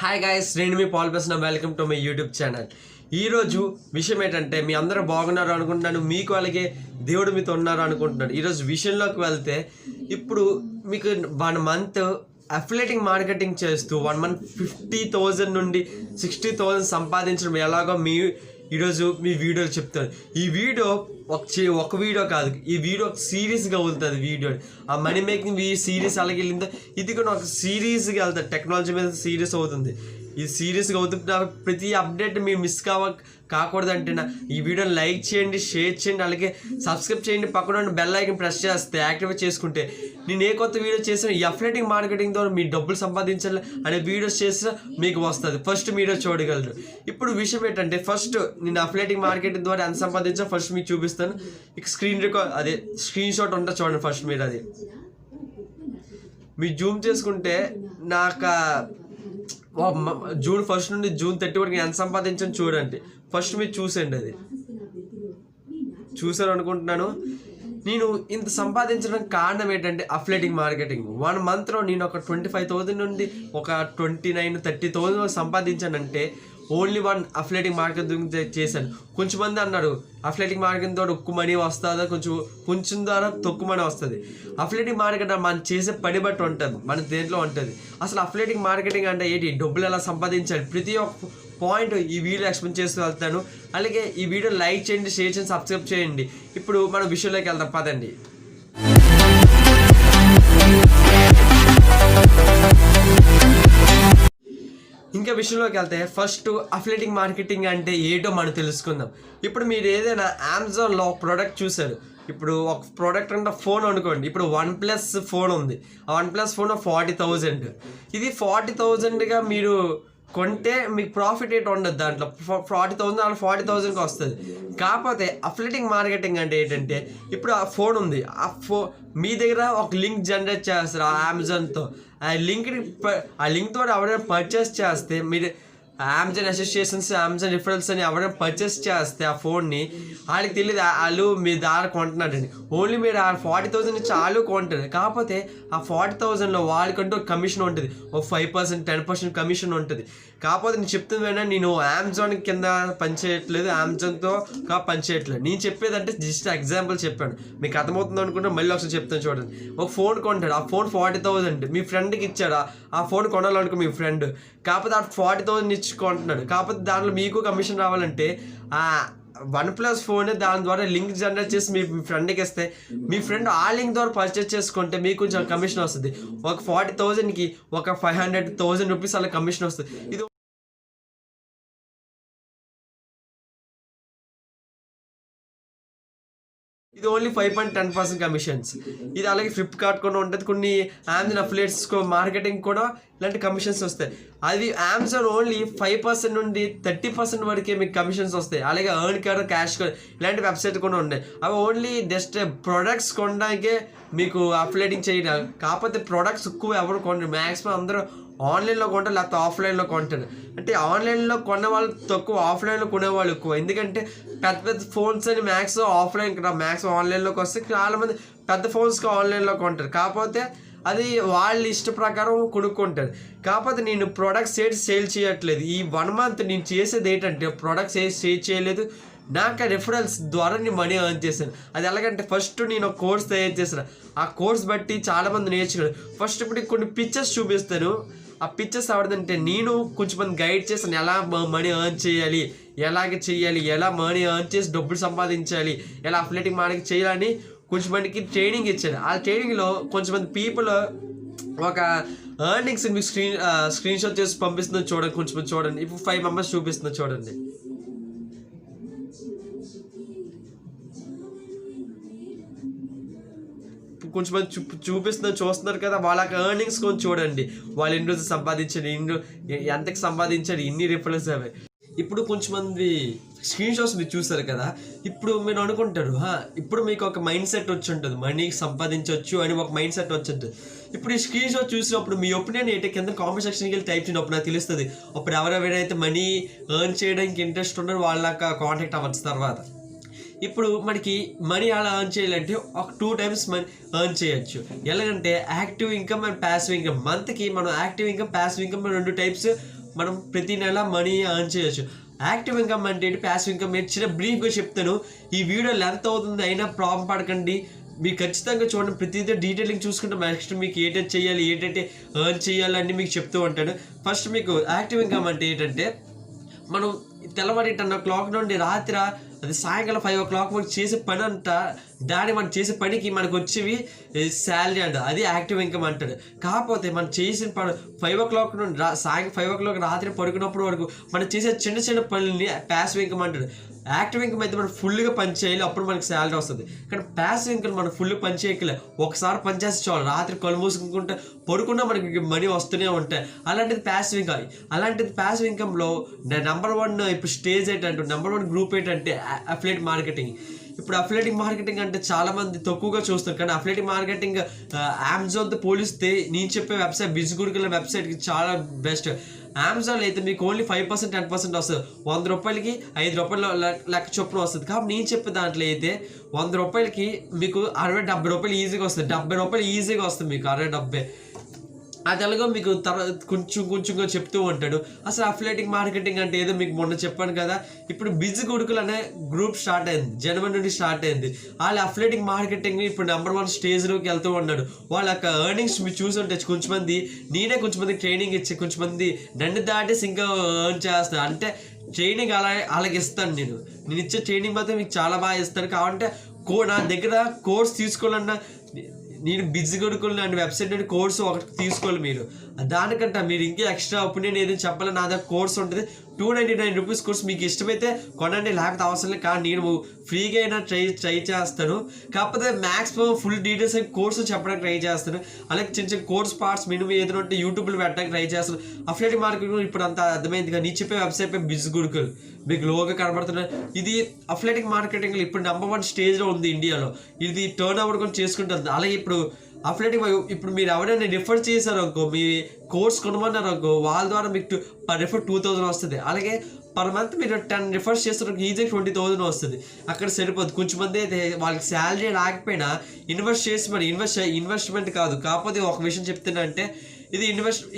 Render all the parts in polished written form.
Hi guys, నేను మీ Paul Prasanna. Welcome to my YouTube channel. ఈరోజు విషయం ఏంటంటే, మీ అందరూ బాగున్నారు అనుకుంటున్నాను, మీకు అలాగే దేవుడు మీతో ఉన్నారు అనుకుంటున్నాను. ఈరోజు విషయంలోకి వెళ్తే, ఇప్పుడు మీకు 1 మంత్ అఫిలియేటింగ్ మార్కెటింగ్ చేస్తూ 1 మంత్ 50,000 నుండి 60,000 సంపాదించడం ఎలాగో ఈరోజు మీ వీడియోలు చెప్తాను. ఈ వీడియో ఒక వీడియో కాదు, ఈ వీడియో ఒక సిరీస్గా వెళ్తుంది. వీడియో ఆ మనీ మేకింగ్ సిరీస్ అలాగే వెళ్ళిందో, ఇది కూడా ఒక సిరీస్గా వెళ్తుంది. టెక్నాలజీ మీద సిరీస్ అవుతుంది. ఈ సీరియస్గా అవుతుంటే ప్రతి అప్డేట్ మీరు మిస్ కాకూడదంటే ఈ వీడియోని లైక్ చేయండి, షేర్ చేయండి, అలాగే సబ్స్క్రైబ్ చేయండి. పక్కన బెల్ ఐకాన్ ప్రెస్ చేస్తే యాక్టివేట్ చేసుకుంటే నేను ఏ కొత్త వీడియో చేసినా ఈ అఫిలియేటింగ్ మార్కెటింగ్ ద్వారా మీ డబ్బులు సంపాదించాలి అనే వీడియోస్ చేసినా మీకు వస్తుంది. ఫస్ట్ మీరు చూడగలరు. ఇప్పుడు విషయం ఏంటంటే, ఫస్ట్ నేను అఫిలియేటింగ్ మార్కెటింగ్ ద్వారా ఎంత సంపాదించా ఫస్ట్ మీకు చూపిస్తాను. ఇక స్క్రీన్ షాట్ ఉంటే చూడండి. ఫస్ట్ మీరు అది మీరు జూమ్ చేసుకుంటే నాకు జూన్ 1 నుండి జూన్ 30 వరకు ఎంత సంపాదించని చూడండి. ఫస్ట్ మీరు చూసండి, అది చూసారు అనుకుంటున్నాను. నేను ఇంత సంపాదించడానికి కారణం ఏంటంటే అఫిలియేటింగ్ మార్కెటింగ్. 1 మంత్లో నేను ఒక 25,000 నుండి ఒక 29,000-30,000 సంపాదించానంటే ఓన్లీ 1 అఫిలియేటింగ్ మార్కెటింగ్ చేశాను. కొంచెం మంది అన్నారు అఫిలియేటింగ్ మార్కెటింగ్ ద్వారా ఎక్కువ మనీ వస్తుందా, కొంచెం ద్వారా తక్కువ మనీ వస్తుంది. అఫిలియేటింగ్ మార్కెట్ మనం చేసే పని బట్టి ఉంటుంది, మన దేంట్లో ఉంటుంది. అసలు అఫిలియేటింగ్ మార్కెటింగ్ అంటే ఏంటి, డబ్బులు ఎలా సంపాదించాలి, ప్రతి ఒక్క పాయింట్ ఈ వీడియో ఎక్స్ప్లెయిన్ చేస్తూ వెళ్తాను. అలాగే ఈ వీడియో లైక్ చేయండి, షేర్ చేయండి, సబ్స్క్రైబ్ చేయండి. ఇప్పుడు మనం విషయంలోకి వెళ్దాం, పదండి. ఇంకా విషయంలోకి వెళ్తే, ఫస్ట్ అఫిలియేటింగ్ మార్కెటింగ్ అంటే ఏంటో మనం తెలుసుకుందాం. ఇప్పుడు మీరు ఏదైనా అమెజాన్లో ఒక ప్రోడక్ట్ చూసారు. ఇప్పుడు ఒక ప్రోడక్ట్ అంటే ఫోన్ అనుకోండి. ఇప్పుడు OnePlus ఫోన్ ఉంది. ఆ OnePlus ఫోన్ 40,000. ఇది 40,000గా మీరు కొంటే మీకు ప్రాఫిట్ రేట్ ఉండదు. దాంట్లో 40,000 అలా 40,000కి వస్తుంది. కాకపోతే అఫిలియేటింగ్ మార్కెటింగ్ అంటే ఏంటంటే, ఇప్పుడు ఆ ఫోన్ ఉంది, మీ దగ్గర ఒక లింక్ జనరేట్ చేస్తారు ఆ అమెజాన్తో. ఆ లింక్ ద్వారా ఎవరైనా పర్చేస్ చేస్తే, మీరు అమెజాన్ అసోసియేషన్స్, అమెజాన్ రిఫరల్స్ అని ఎవరైనా పర్చేస్ చేస్తే ఆ ఫోన్ని, వాళ్ళకి తెలియదు వాళ్ళు మీ దారి కొంటున్నారండి. ఓన్లీ మీరు ఆ 40,000 నుంచి వాళ్ళు కొంటారు. కాకపోతే ఆ 40,000లో వాళ్ళకంటూ ఒక కమిషన్ ఉంటుంది, ఒక 5%, 10% కమిషన్ ఉంటుంది. కాకపోతే నేను చెప్తున్నా, నేను అమెజాన్ కింద పనిచేయట్లేదు, అమెజాన్తో పనిచేయట్లేదు. నేను చెప్పేదంటే జస్ట్ ఎగ్జాంపుల్ చెప్పాను, మీకు అర్థమవుతుంది అనుకుంటే మళ్ళీ ఒకసారి చెప్తాను చూడండి. ఒక ఫోన్ కొంటాడు, ఆ ఫోన్ 40,000 మీ ఫ్రెండ్కి ఇచ్చాడు. ఆ ఫోన్ కొనాలనుకో మీ ఫ్రెండ్, కాకపోతే ఆ 40,000 ఇచ్చి కొంటున్నాడు. కాకపోతే దాంట్లో మీకు కమిషన్ రావాలంటే ఆ OnePlus ఫోన్ దాని ద్వారా లింక్ జనరేట్ చేసి మీ ఫ్రెండ్కి ఇస్తే, మీ ఫ్రెండ్ ఆ లింక్ ద్వారా పర్చేస్ చేసుకుంటే మీకు కొంచెం కమిషన్ వస్తుంది. ఒక 40,000కి ఒక 500,000 రూపీస్ అలా కమిషన్ వస్తుంది. ఇది ఓన్లీ 5.10% కమిషన్స్. ఇది అలాగే ఫ్లిప్కార్ట్ కూడా ఉంటుంది, కొన్ని అమెజాన్ అఫిలియేట్స్ మార్కెటింగ్ కూడా ఇలాంటి కమిషన్స్ వస్తాయి. అది అమెజాన్ ఓన్లీ 5% నుండి 30% వరకే మీకు కమిషన్స్ వస్తాయి. అలాగే ఎర్న్ కార్డ్, క్యాష్ కార్డ్ ఇలాంటి వెబ్సైట్ కూడా ఉన్నాయి. అవి ఓన్లీ జస్ట్ ప్రొడక్ట్స్ కొనడానికే మీకు అఫిలియేటింగ్ చేయడం. కాకపోతే ప్రొడక్ట్స్ ఎక్కువ ఎవరు కొనరు, మ్యాక్సిమం అందరూ ఆన్లైన్లో కొంటారు, లేకపోతే ఆఫ్లైన్లో కొంటారు. అంటే ఆన్లైన్లో కొన్న వాళ్ళు తక్కువ, ఆఫ్లైన్లో కొనేవాళ్ళు ఎక్కువ. ఎందుకంటే పెద్ద ఫోన్స్ అని మ్యాక్సిమం మ్యాక్సిమం ఆన్లైన్లోకి వస్తే చాలామంది పెద్ద ఫోన్స్కి ఆన్లైన్లో కొంటారు. కాకపోతే అది వాళ్ళ ఇష్ట ప్రకారం కొనుక్కుంటారు. కాకపోతే నేను ప్రొడక్ట్స్ సేల్ చేయట్లేదు. ఈ 1 మంత్ నేను చేసేది ఏంటంటే, ప్రొడక్ట్స్ సేల్ చేయలేదు, నాకు రిఫరల్స్ ద్వారా నేను మనీ ఎర్న్ చేశాను. అది ఎలాగంటే, ఫస్ట్ నేను ఒక కోర్స్ తయారు చేశాను. ఆ కోర్స్ బట్టి చాలామంది నేర్చుకున్నారు. ఫస్ట్ ఇప్పుడు కొన్ని పిక్చర్స్ చూపిస్తాను. ఆ పిక్చర్స్ ఎవరిదంటే, నేను కొంచెం మంది గైడ్ చేస్తాను, ఎలా మనీ ఎర్న్ చేయాలి, ఎలా మనీ ఎర్న్ చేసి డబ్బులు సంపాదించాలి, ఎలా అఫిలియేటింగ్ మార్కెటింగ్ చేయాలని కొంచెం మందికి ట్రైనింగ్ ఇచ్చాను. ఆ ట్రైనింగ్లో కొంచెం మంది పీపుల్ ఒక ఎర్నింగ్స్ మీకు స్క్రీన్ షాట్ చేసి పంపిస్తుందో చూడండి. కొంచెం మంది చూడండి. ఇప్పుడు 5 మెంబర్స్ చూపిస్తుందో చూడండి. కొంచెం మంది చూస్తున్నారు కదా, వాళ్ళకి ఎర్నింగ్స్ కొంచెం చూడండి. వాళ్ళు ఎన్ని రోజులు సంపాదించారు, ఎంతకి సంపాదించారు, ఇన్ని రిఫరెన్స్ అవి. ఇప్పుడు కొంచెం మంది స్క్రీన్ షాట్స్ మీరు చూస్తారు కదా. ఇప్పుడు మీరు అనుకుంటారు, ఇప్పుడు మీకు ఒక మైండ్ సెట్ వచ్చి ఉంటుంది, మనీ సంపాదించవచ్చు అని ఒక మైండ్ సెట్ వచ్చి ఉంటుంది. ఇప్పుడు ఈ స్క్రీన్ షాట్ చూసినప్పుడు మీ ఒపీనియన్ ఏంటి కింద కామెంట్ సెక్షన్కి వెళ్ళి టైప్ చేయండి. అప్పుడు నాకు తెలుస్తుంది. అప్పుడు ఎవరెవరైతే మనీ ఎర్న్ చేయడానికి ఇంట్రెస్ట్ ఉన్నారో వాళ్ళకి కాంటాక్ట్ అవ్వచ్చు. తర్వాత ఇప్పుడు మనకి మనీ అలా ఎర్న్ చేయాలంటే ఒక 2 టైమ్స్ మనీ ఎర్న్ చేయొచ్చు. ఎలాగంటే active income and passive income. మంత్కి మనం active income, passive income 2 types మనం ప్రతి నెల మనీ ఎర్న్ చేయొచ్చు. యాక్టివ్ ఇన్కమ్ అంటే ఏంటి, ప్యాసివ్ ఇన్కమ్ ఏంటి, చిన్న బ్రీఫ్గా చెప్తాను. ఈ వీడియో లెంత్ అవుతుంది అయినా ప్రాబ్లం పడకండి, మీకు ఖచ్చితంగా చూడండి. ప్రతిదీ డీటెయిలింగ్ చూసుకుంటే నెక్స్ట్ మీకు ఏంటంటే చేయాలి, ఏంటంటే ఎర్న్ చేయాలని మీకు చెప్తూ ఉంటాను. ఫస్ట్ మీకు యాక్టివ్ ఇన్కమ్ అంటే ఏంటంటే, మనం తెల్లవారి 10 o'clock నుండి రాత్రి అది సాయంకాలం 5 o'clock వరకు చేసే పని అంతా, దాన్ని మనం చేసే పనికి మనకు వచ్చేవి శాలరీ అంట. అది యాక్టివ్ ఇన్కమ్ అంటారు. కాకపోతే మనం చేసిన పని 5 o'clock నుండి సాయంత్రం 5 o'clock రాత్రి పడుకున్నప్పుడు వరకు మనం చేసే చిన్న చిన్న పనులని ప్యాసివ్ ఇన్కమ్ అంటారు. యాక్టివ్ ఇన్కమ్ అయితే మనం ఫుల్గా పని చేయాలి, అప్పుడు మనకి శాలరీ వస్తుంది. కానీ ప్యాసివ్ ఇన్కమ్ మనం ఫుల్ పని చేయకలే, ఒకసారి పని చేస్తే చాలు, రాత్రి కళ్ళు మూసుకుంటే పడుకున్నా మనకి మనీ వస్తూనే ఉంటాయి. అలాంటిది ప్యాసివ్ ఇన్కమ్. అలాంటిది ప్యాసివ్ ఇన్కమ్లో నెంబర్ 1 ఇప్పుడు స్టేజ్ ఏంటంటే, నెంబర్ 1 గ్రూప్ ఏంటంటే అఫిలియేట్ మార్కెటింగ్. ఇప్పుడు అఫిలియేటింగ్ మార్కెటింగ్ అంటే చాలామంది తక్కువగా చూస్తారు. కానీ అఫిలియేటింగ్ మార్కెటింగ్ అమెజాన్తో పోలిస్తే నేను చెప్పే వెబ్సైట్ బిజ్గురుకుల వెబ్సైట్కి చాలా బెస్ట్. అమెజాన్లో అయితే మీకు ఓన్లీ 5%, 10% వస్తుంది. 100 రూపాయలకి 5 రూపాయలు లెక్క చొప్పున వస్తుంది. కాబట్టి నేను చెప్పే దాంట్లో అయితే 100 రూపాయలకి మీకు 60-70 రూపాయలు ఈజీగా వస్తుంది. 70 రూపాయలు ఈజీగా వస్తుంది మీకు, 60-70. అది ఎలాగో మీకు తర్వాత కొంచెంగా చెప్తూ ఉంటాడు. అసలు అఫిలియేటింగ్ మార్కెటింగ్ అంటే ఏదో మీకు మొన్న చెప్పాను కదా. ఇప్పుడు బిజీ కొడుకులు అనే గ్రూప్ స్టార్ట్ అయింది, జనవరి నుండి స్టార్ట్ అయింది. వాళ్ళ అఫిలియేటింగ్ మార్కెటింగ్ ఇప్పుడు నెంబర్ 1 స్టేజ్లోకి వెళ్తూ ఉన్నాడు. వాళ్ళ యొక్క ఎర్నింగ్స్ మీరు చూసుంటే కొంచెంమంది కొంచెంమంది ట్రైనింగ్ ఇచ్చి, కొంచెంమంది నన్ను దాటేసి ఇంకా ఎర్న్ చేస్తాను. అంటే ట్రైనింగ్ అలాగే ఇస్తాను. నేను ఇచ్చే ట్రైనింగ్ మాత్రం మీకు చాలా బాగా ఇస్తాను. కాబట్టి నా దగ్గర కోర్స్ తీసుకోవాలన్నా, నేను బిజీ కొడుకులు అండ్ వెబ్సైట్ నుండి కోర్సు ఒకటి తీసుకోవాలి. మీరు దానికంటే మీరు ఇంకా ఎక్స్ట్రా ఒపీనియన్ ఏదైనా చెప్పాలి, నా దగ్గర కోర్స్ ఉంటుంది. 299 రూపీస్ కోర్స్. మీకు ఇష్టమైతే కొనండి, లేకపోతే అవసరం లేదు. కానీ నేను ఫ్రీగా అయినా ట్రై చేస్తాను. కాకపోతే మ్యాక్సిమం ఫుల్ డీటెయిల్స్ అని కోర్సు చెప్పడానికి ట్రై చేస్తాను. అలాగే చిన్న చిన్న కోర్స్ పార్ట్స్ మినిమం ఏదైనా ఉంటే యూట్యూబ్లో పెట్టడానికి ట్రై చేస్తాను. అఫిలియేటింగ్ మార్కెటింగ్ ఇప్పుడు అంత అర్థమైంది కదా. నీ చెప్పే వెబ్సైట్ పై బిజీ కొడుకులు మీకు లోగా కనబడుతున్నాయి. ఇది అఫిలియేటింగ్ మార్కెటింగ్ ఇప్పుడు నెంబర్ 1 స్టేజ్లో ఉంది ఇండియాలో. ఇది టర్న్ ఓవర్ కూడా చేసుకుంటుంది. అలాగే ఇప్పుడు అఫిలియేటింగ్ ఇప్పుడు మీరు ఎవరైనా రిఫర్ చేశారు అనుకో, మీ కోర్స్ కొనమన్నారు అనుకో, వాళ్ళ ద్వారా మీకు పర్ రిఫర్ 2000 వస్తుంది. అలాగే పర్ మంత్ మీరు 10 రిఫర్స్ చేస్తారు, ఈజీగా 20,000 వస్తుంది. అక్కడ సరిపోదు. కొంచెంమంది అయితే వాళ్ళకి శాలరీ రాకపోయినా ఇన్వెస్ట్ చేసి, మరి ఇన్వెస్ట్మెంట్ కాదు. కాకపోతే ఒక విషయం చెప్తున్నా అంటే, ఇది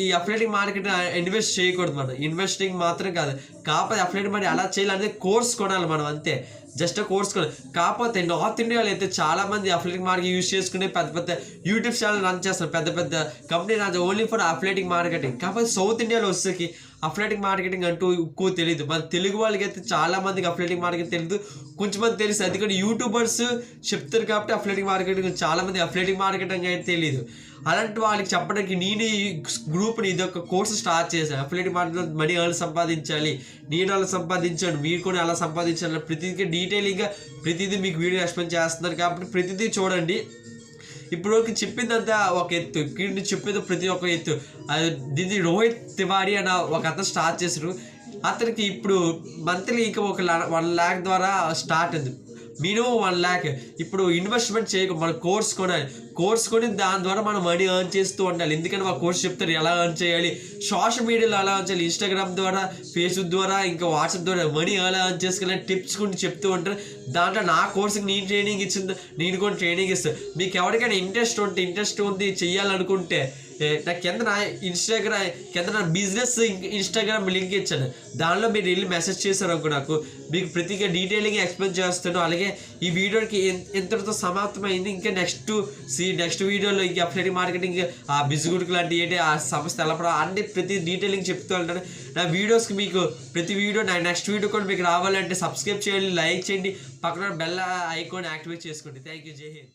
ఈ అఫిలియేటింగ్ మార్కెట్ ఇన్వెస్ట్ చేయకూడదు. మనం ఇన్వెస్టింగ్ మాత్రం కాదు. కాకపోతే అఫిలియేట్ మరి ఎలా చేయాలంటే కోర్స్ కొనాలి మనం, అంతే. జస్ట్ కోర్స్ కొనాలి. కాకపోతే నార్త్ ఇండియాలో అయితే చాలామంది అఫిలియేటింగ్ మార్కెట్ యూజ్ చేసుకునే పెద్ద యూట్యూబ్ ఛానల్ రన్ చేస్తారు, పెద్ద company run only for affiliating marketing. కాకపోతే సౌత్ ఇండియాలో వచ్చేసరికి అఫిలియేటింగ్ మార్కెటింగ్ అంటూ ఎక్కువ తెలియదు. మన తెలుగు వాళ్ళకి అయితే చాలా మందికి అఫిలియేటింగ్ మార్కెటింగ్ తెలియదు, కొంచెంమంది తెలుసు. ఎందుకంటే యూట్యూబర్స్ చెప్తారు కాబట్టి అఫిలియేటింగ్ మార్కెటింగ్, చాలామంది అఫిలియేటింగ్ మార్కెటింగ్ అయితే తెలియదు. అలాంటి వాళ్ళకి చెప్పడానికి నేను ఈ గ్రూప్ని ఇదొక కోర్సు స్టార్ట్ చేశాను. అఫిలియేటింగ్ మార్కెటింగ్ మనీ ఎలా సంపాదించాలి, నేను అలా సంపాదించాను, మీరు కూడా అలా సంపాదించాలి, ప్రతిదీ డీటెయిలింగ్గా ప్రతిదీ మీకు వీడియో ఎక్స్ప్లెయిన్ చేస్తున్నారు. కాబట్టి ప్రతిదీ చూడండి. ఇప్పుడు చెప్పిందంతా ఒక ఎత్తు, ఇక్కడ చెప్పేది ప్రతి ఒక్క ఎత్తు. దీన్ని రోహిత్ తివారీ అన్న ఒక అతను స్టార్ట్ చేశారు. అతనికి ఇప్పుడు మంత్లీ ఇంకా ఒక 1 lakh ద్వారా స్టార్ట్ అయింది, మినిమం 1 lakh. ఇప్పుడు ఇన్వెస్ట్మెంట్ చేయకు, మన కోర్స్ కొనాలి. కోర్స్ కొని దాని ద్వారా మనం మనీ ఎర్న్ చేస్తూ ఉండాలి. ఎందుకంటే మా కోర్స్ చెప్తారు ఎలా ఎర్న్ చేయాలి, సోషల్ మీడియాలో ఎలా ఎర్న్ చేయాలి, ఇన్స్టాగ్రామ్ ద్వారా, ఫేస్బుక్ ద్వారా, ఇంకా వాట్సాప్ ద్వారా మనీ ఎలా ఎర్న్ చేసుకోవాలని టిప్స్ కూడా చెప్తూ ఉంటారు. దాంట్లో నా కోర్సుకి నేను ట్రైనింగ్ ఇచ్చింది, నేను కూడా ట్రైనింగ్ ఇస్తాను. మీకు ఎవరికైనా ఇంట్రెస్ట్ ఉంది చేయాలనుకుంటే నా కింద నా బిజినెస్ ఇన్స్టాగ్రామ్ లింక్ ఇచ్చాను. దానిలో మీరు వెళ్ళి మెసేజ్ చేశారు అనుకో, నాకు మీకు ప్రతిగా డీటెయిలింగ్ ఎక్స్ప్లెయిన్ చేస్తాను. అలాగే ఈ వీడియోకి ఎంతటితో సమాప్తమైంది. ఇంకా నెక్స్ట్ వీడియోలో ఇంకా అఫిలియేటింగ్ మార్కెటింగ్, ఆ బిజిగుడికి లాంటి ఏంటి, ఆ సంస్థ ఎలా అన్ని ప్రతి డీటెయిలింగ్ చెప్తూ ఉంటాను. నా వీడియోస్కి మీకు ప్రతి వీడియో నెక్స్ట్ వీడియో కూడా మీకు రావాలంటే సబ్స్క్రైబ్ చేయండి, లైక్ చేయండి, పక్కన బెల్ ఐకాన్ యాక్టివేట్ చేసుకోండి. Thank you. జై హింద్.